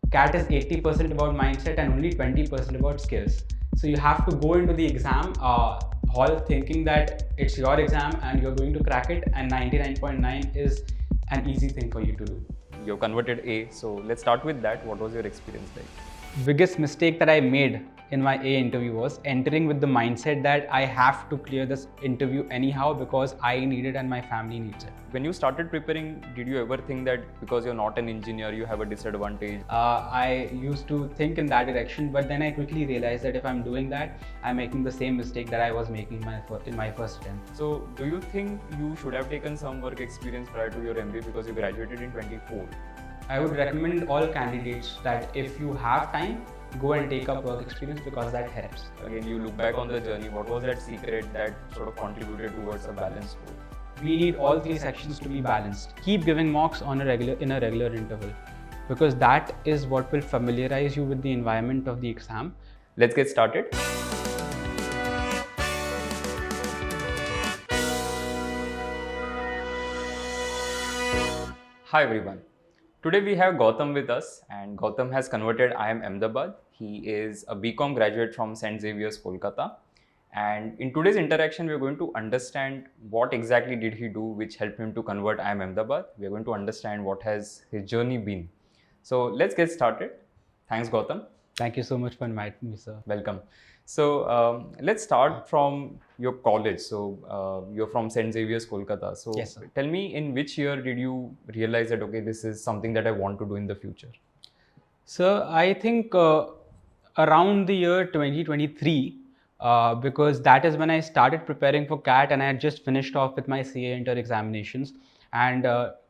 CAT is 80% about mindset and only 20% about skills. So you have to go into the exam hall thinking that it's your exam and you're going to crack it, and 99.9 is an easy thing for you to do. You converted A, so let's start with that. What was your experience like? Biggest mistake that I made in my A interview was entering with the mindset that I have to clear this interview anyhow because I need it and my family needs it. When you started preparing, did you ever think that because you're not an engineer, you have a disadvantage? I used to think in that direction, but then I quickly realized that if I'm doing that, I'm making the same mistake that I was making in my first attempt. So, do you think you should have taken some work experience prior to your MBA because you graduated in 24? I would recommend all candidates that if you have time, go and take up work experience because that helps. Again, you look back on the journey, what was that secret that sort of contributed towards a balanced score? We need all three sections to be balanced. Keep giving mocks in a regular interval, because that is what will familiarize you with the environment of the exam. Let's get started. Hi everyone. Today we have Gautam with us, and Gautam has converted IIM Ahmedabad. He is a BCom graduate from St. Xavier's, Kolkata. And in today's interaction, we are going to understand what exactly did he do which helped him to convert IIM Ahmedabad. We are going to understand what has his journey been. So let's get started. Thanks, Gautam. Thank you so much for inviting me, sir. Welcome. So let's start from your college. So you're from St. Xavier's, Kolkata. So yes, sir. Tell me, in which year did you realize that, okay, this is something that I want to do in the future? So I think around the year 2023, because that is when I started preparing for CAT, and I had just finished off with my CA Inter examinations. And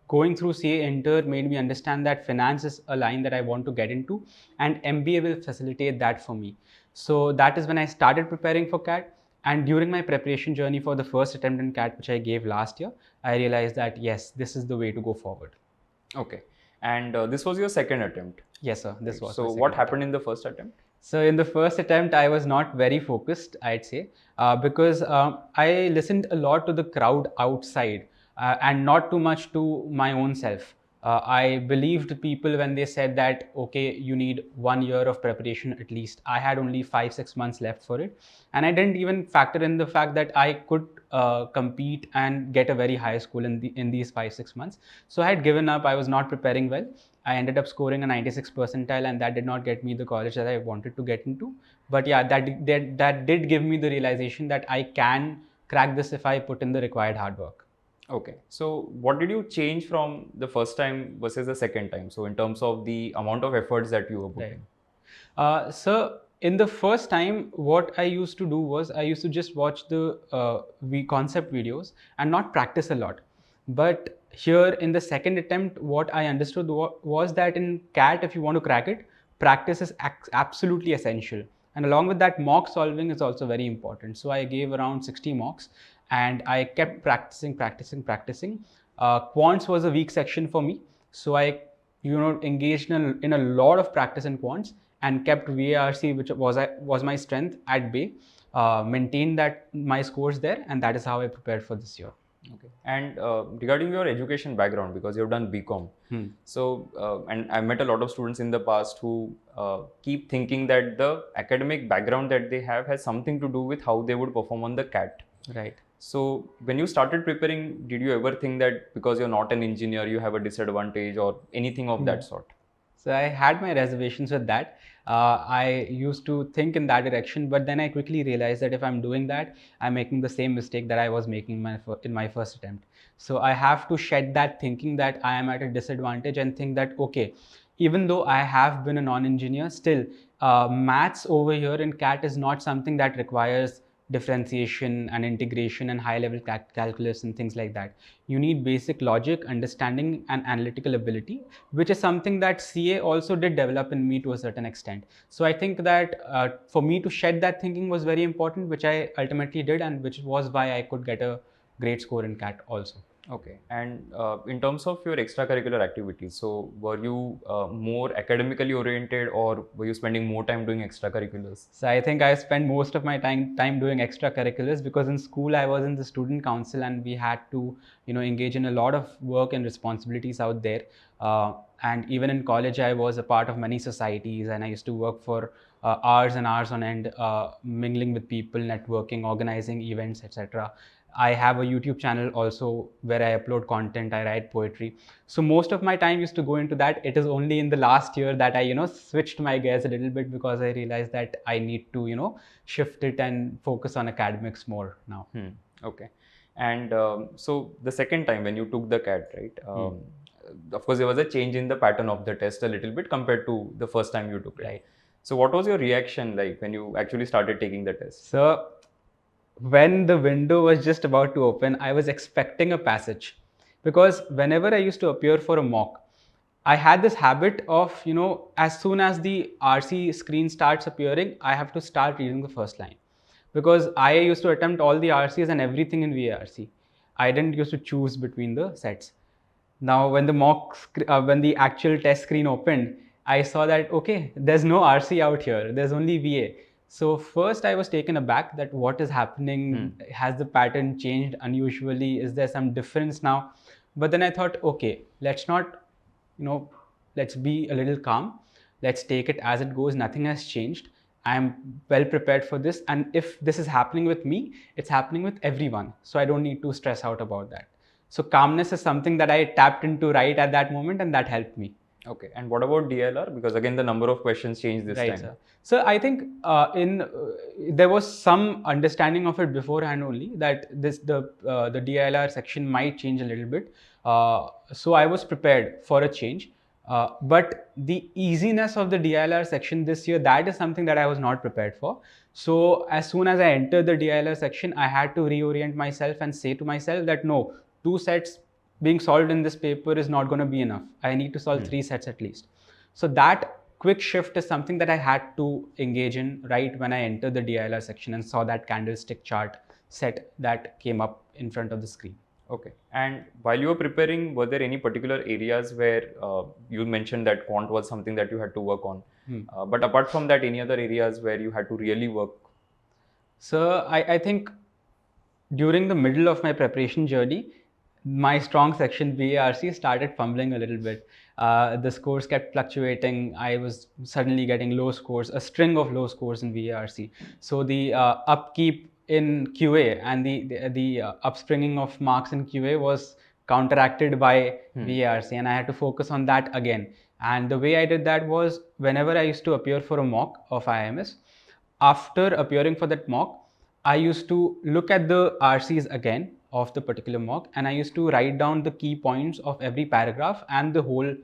going through CA Inter made me understand that finance is a line that I want to get into, and MBA will facilitate that for me. So that is when I started preparing for CAT. And during my preparation journey for the first attempt in CAT, which I gave last year, I realized that yes, this is the way to go forward. Okay. And this was your second attempt? Yes, sir. This was. So what happened in the first attempt? So in the first attempt, I was not very focused, I'd say, because I listened a lot to the crowd outside and not too much to my own self. I believed people when they said that, okay, you need 1 year of preparation at least. I had only 5-6 months left for it. And I didn't even factor in the fact that I could compete and get a very high score in these 5-6 months. So I had given up. I was not preparing well. I ended up scoring a 96 percentile, and that did not get me the college that I wanted to get into. But yeah, that did give me the realization that I can crack this if I put in the required hard work. Okay. So what did you change from the first time versus the second time? So in terms of the amount of efforts that you were putting? So in the first time, what I used to do was I used to just watch the concept videos and not practice a lot. But here in the second attempt, what I understood was that in CAT, if you want to crack it, practice is absolutely essential. And along with that, mock solving is also very important. So I gave around 60 mocks and I kept practicing. Quants was a weak section for me. So I engaged in a lot of practice in quants and kept VARC, which was my strength, at bay, maintained that my scores there, and that is how I prepared for this year. Okay. And regarding your education background, because you've done BCom, so and I've met a lot of students in the past who keep thinking that the academic background that they have has something to do with how they would perform on the CAT. Right. So when you started preparing, did you ever think that because you're not an engineer, you have a disadvantage or anything of that sort? So I had my reservations with that. I used to think in that direction, but then I quickly realized that if I'm doing that, I'm making the same mistake that I was making in my first attempt. So I have to shed that thinking that I am at a disadvantage and think that, okay, even though I have been a non-engineer, still maths over here in CAT is not something that requires differentiation and integration and high-level calculus and things like that. You need basic logic, understanding, and analytical ability, which is something that CA also did develop in me to a certain extent. So I think that for me to shed that thinking was very important, which I ultimately did, and which was why I could get a great score in CAT also. Okay. And in terms of your extracurricular activities, so were you more academically oriented, or were you spending more time doing extracurriculars? So I think I spent most of my time doing extracurriculars, because in school I was in the student council and we had to engage in a lot of work and responsibilities out there. and even in college, I was a part of many societies, and I used to work for hours and hours on end, mingling with people, networking, organizing events, etc. I have a YouTube channel also where I upload content, I write poetry. So most of my time used to go into that. It is only in the last year that I, switched my gears a little bit, because I realized that I need to, shift it and focus on academics more now. Okay. And so the second time when you took the CAT, right? Of course, there was a change in the pattern of the test a little bit compared to the first time you took it. Right. So what was your reaction like when you actually started taking the test? So when the window was just about to open, I was expecting a passage, because whenever I used to appear for a mock, I had this habit of, as soon as the RC screen starts appearing, I have to start reading the first line, because I used to attempt all the RCs and everything in VARC. I didn't used to choose between the sets. Now, when when the actual test screen opened, I saw that, okay, there's no RC out here. There's only VA. So first I was taken aback that what is happening? Has the pattern changed unusually? Is there some difference now? But then I thought, okay, let's not, let's be a little calm. Let's take it as it goes. Nothing has changed. I'm well prepared for this. And if this is happening with me, it's happening with everyone. So I don't need to stress out about that. So calmness is something that I tapped into right at that moment, and that helped me. Okay. And what about DLR? Because again, the number of questions changed this time. Sir. So I think there was some understanding of it beforehand only, that the DLR section might change a little bit. So I was prepared for a change. But the easiness of the DLR section this year, that is something that I was not prepared for. So as soon as I entered the DLR section, I had to reorient myself and say to myself that no, 2 sets being solved in this paper is not going to be enough. I need to solve 3 sets at least. So that quick shift is something that I had to engage in right when I entered the DILR section and saw that candlestick chart set that came up in front of the screen. Okay. And while you were preparing, were there any particular areas where you mentioned that quant was something that you had to work on? But apart from that, any other areas where you had to really work? So I think during the middle of my preparation journey, my strong section VARC started fumbling a little bit. The scores kept fluctuating. I was suddenly getting low scores, a string of low scores in VARC. So the upkeep in QA and the upspringing of marks in QA was counteracted by VARC, and I had to focus on that again. And the way I did that was, whenever I used to appear for a mock of IMS, after appearing for that mock, I used to look at the RCs again of the particular mock, and I used to write down the key points of every paragraph and the whole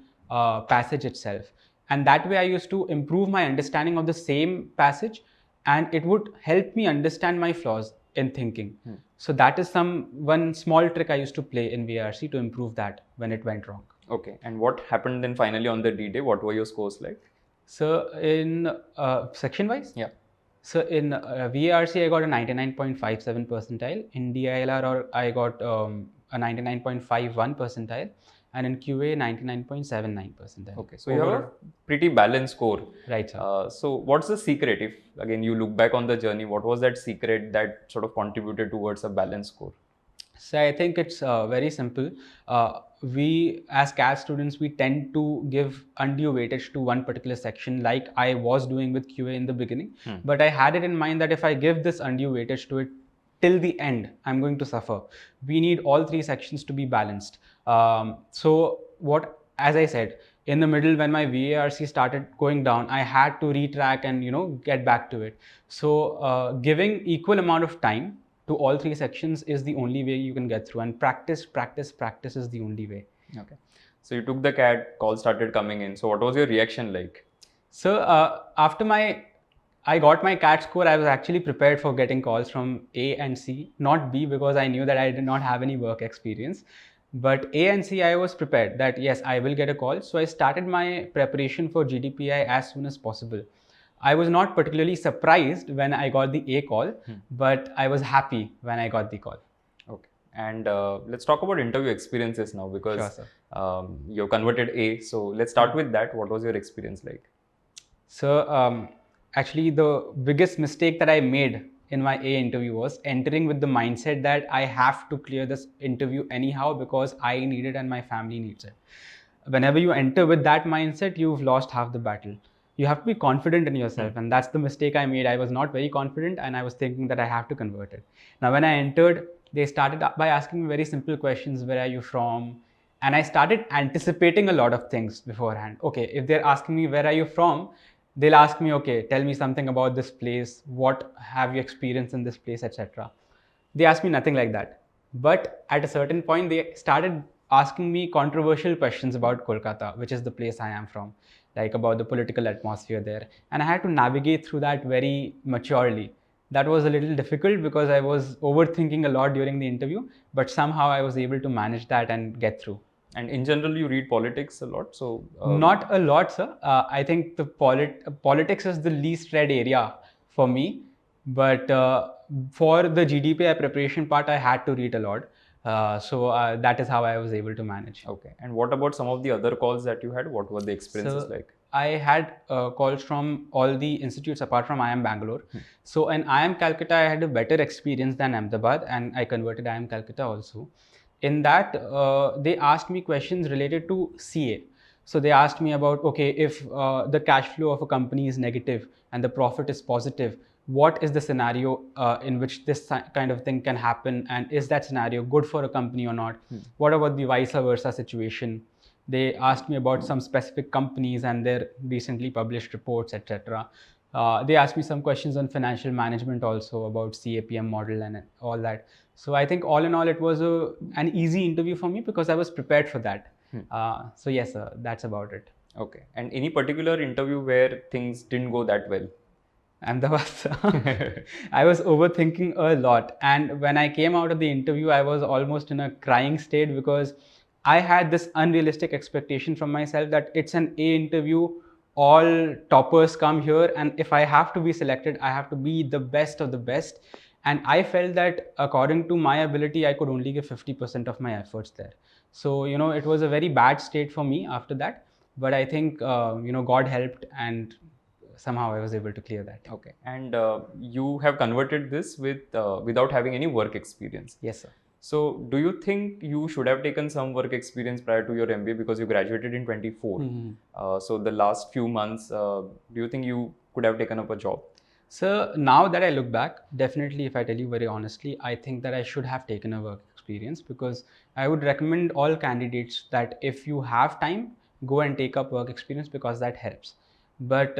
passage itself. And that way I used to improve my understanding of the same passage, and it would help me understand my flaws in thinking. So that is one small trick I used to play in VRC to improve that when it went wrong. Okay. And what happened then finally on the D-Day? What were your scores like? So in section wise? Yeah. So in VARC, I got a 99.57 percentile. In DILR, I got a 99.51 percentile. And in QA, 99.79 percentile. Okay, so you have a pretty balanced score. Right, sir. So what's the secret? If again you look back on the journey, what was that secret that sort of contributed towards a balanced score? So I think it's very simple. We as CAS students, we tend to give undue weightage to one particular section, like I was doing with QA in the beginning. But I had it in mind that if I give this undue weightage to it till the end, I'm going to suffer. We need all 3 sections to be balanced. So as I said, in the middle, when my VARC started going down, I had to retrack and get back to it. So giving equal amount of time to all 3 sections is the only way you can get through, and practice is the only way. Okay. So you took the CAT, calls started coming in. So what was your reaction like? So after I got my CAT score, I was actually prepared for getting calls from A and C, not B, because I knew that I did not have any work experience. But A and C, I was prepared that yes, I will get a call. So I started my preparation for GDPI as soon as possible. I was not particularly surprised when I got the A call, but I was happy when I got the call. Okay. And let's talk about interview experiences now, because you converted A. So let's start with that. What was your experience like? So actually, the biggest mistake that I made in my A interview was entering with the mindset that I have to clear this interview anyhow because I need it and my family needs it. whenever you enter with that mindset, you've lost half the battle. You have to be confident in yourself, and that's the mistake I made. I was not very confident, and I was thinking that I have to convert it. Now, when I entered, they started by asking me very simple questions: where are you from? And I started anticipating a lot of things beforehand. Okay, if they're asking me where are you from, they'll ask me, okay, tell me something about this place. What have you experienced in this place, etc. They asked me nothing like that. But at a certain point, they started asking me controversial questions about Kolkata, which is the place I am from, like about the political atmosphere there. And I had to navigate through that very maturely. That was a little difficult because I was overthinking a lot during the interview, but somehow I was able to manage that and get through. And in general, you read politics a lot. So Not a lot, sir. I think the politics is the least read area for me. But for the GDPI preparation part, I had to read a lot. So that is how I was able to manage. okay. And what about some of the other calls that you had? What were the experiences So like? I had calls from all the institutes apart from IIM Bangalore. So in IIM Calcutta, I had a better experience than Ahmedabad, and I converted IIM Calcutta also. In that, they asked me questions related to CA. So they asked me about, okay, if the cash flow of a company is negative and the profit is positive, what is the scenario in which this kind of thing can happen, and is that scenario good for a company or not? What about the vice versa situation? They asked me about some specific companies and their recently published reports, etc. They asked me some questions on financial management also, about CAPM model and all that. So I think all in all, it was an easy interview for me because I was prepared for that. So yes, that's about it. Okay. And any particular interview where things didn't go that well? Ahmedabad. I was overthinking a lot. And when I came out of the interview, I was almost in a crying state because I had this unrealistic expectation from myself that it's an A interview. All toppers come here. And if I have to be selected, I have to be the best of the best. And I felt that according to my ability, I could only give 50% of my efforts there. So, it was a very bad state for me after that. But I think, God helped, and somehow I was able to clear that. Okay. And you have converted this without having any work experience. Yes, sir. So do you think you should have taken some work experience prior to your MBA because you graduated in 24? So the last few months, do you think you could have taken up a job? So now that I look back, definitely, if I tell you very honestly, I think that I should have taken a work experience, because I would recommend all candidates that if you have time, go and take up work experience, because that helps. But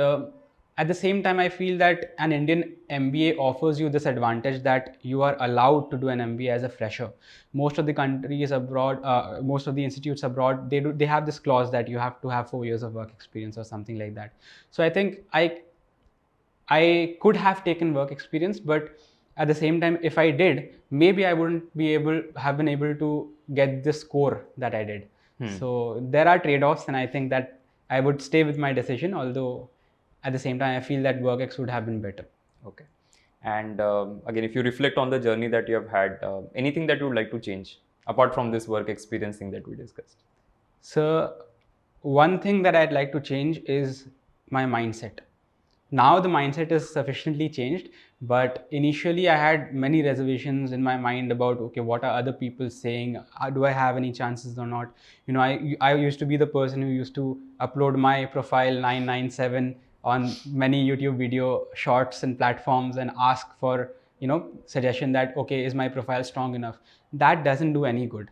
at the same time, I feel that an Indian MBA offers you this advantage that you are allowed to do an MBA as a fresher. Most of the countries abroad, most of the institutes abroad, they have this clause that you have to have 4 years of work experience or something like that. So I think I could have taken work experience, but at the same time, if I did, maybe I wouldn't have been able to get the score that I did. So there are trade-offs, and I think that I would stay with my decision, although at the same time, I feel that WorkX would have been better. Okay. And again, if you reflect on the journey that you have had, anything that you would like to change apart from this work experience thing that we discussed? So one thing that I'd like to change is my mindset. Now the mindset is sufficiently changed, but initially I had many reservations in my mind about, okay, what are other people saying? Do I have any chances or not? I used to be the person who used to upload my profile 997 on many YouTube video shorts and platforms and ask for, suggestion that, okay, is my profile strong enough? That doesn't do any good.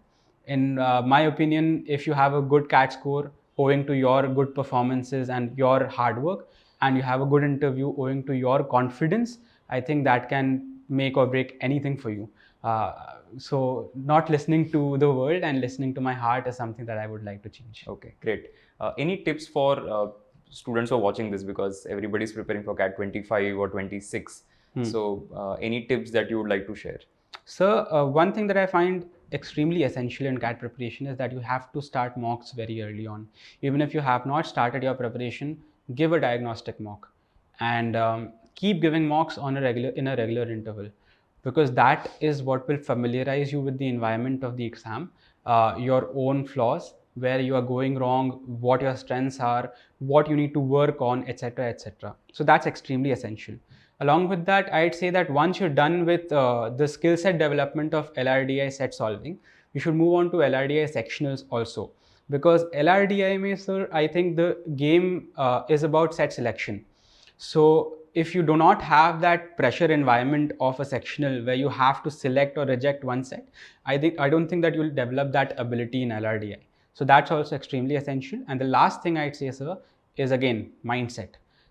In my opinion, if you have a good CAT score owing to your good performances and your hard work, and you have a good interview owing to your confidence, I think that can make or break anything for you. So not listening to the world and listening to my heart is something that I would like to change. Okay, great. Any tips for students who are watching this, because everybody's preparing for CAT 25 or 26. So any tips that you would like to share? So one thing that I find extremely essential in CAT preparation is that you have to start mocks very early on. Even if you have not started your preparation, give a diagnostic mock, and keep giving mocks in a regular interval, because that is what will familiarize you with the environment of the exam, your own flaws, where you are going wrong, what your strengths are, what you need to work on, etc., etc. So that's extremely essential. Along with that, I'd say that once you're done with the skill set development of LRDI set solving, you should move on to LRDI sectionals also. Because LRDIMA, sir, I think the game is about set selection. So if you do not have that pressure environment of a sectional where you have to select or reject one set, I don't think that you'll develop that ability in LRDI. So that's also extremely essential. And the last thing I'd say, sir, is again mindset.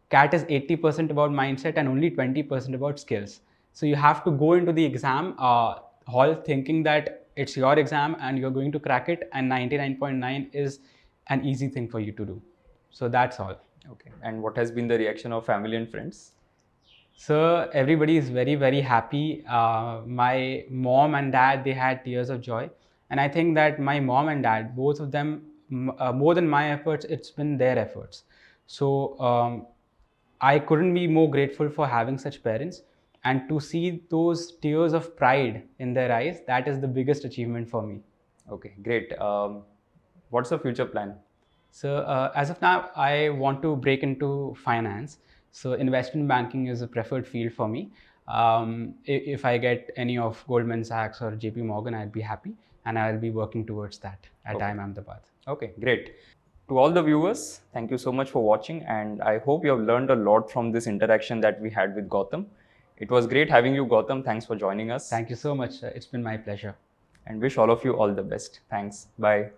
CAT is 80% about mindset and only 20% about skills. So you have to go into the exam hall thinking that it's your exam and you're going to crack it, and 99.9 is an easy thing for you to do. So that's all. Okay. And what has been the reaction of family and friends? So everybody is very, very happy. My mom and dad, they had tears of joy. And I think that my mom and dad, both of them, more than my efforts, it's been their efforts. So I couldn't be more grateful for having such parents. And to see those tears of pride in their eyes, that is the biggest achievement for me. Okay, great. What's the future plan? So as of now, I want to break into finance. So investment banking is a preferred field for me. If I get any of Goldman Sachs or JP Morgan, I'd be happy, and I'll be working towards that at IIM Ahmedabad. Okay, great. To all the viewers, thank you so much for watching, and I hope you have learned a lot from this interaction that we had with Gautam. It was great having you, Gautam. Thanks for joining us. Thank you so much. It's been my pleasure. And wish all of you all the best. Thanks. Bye.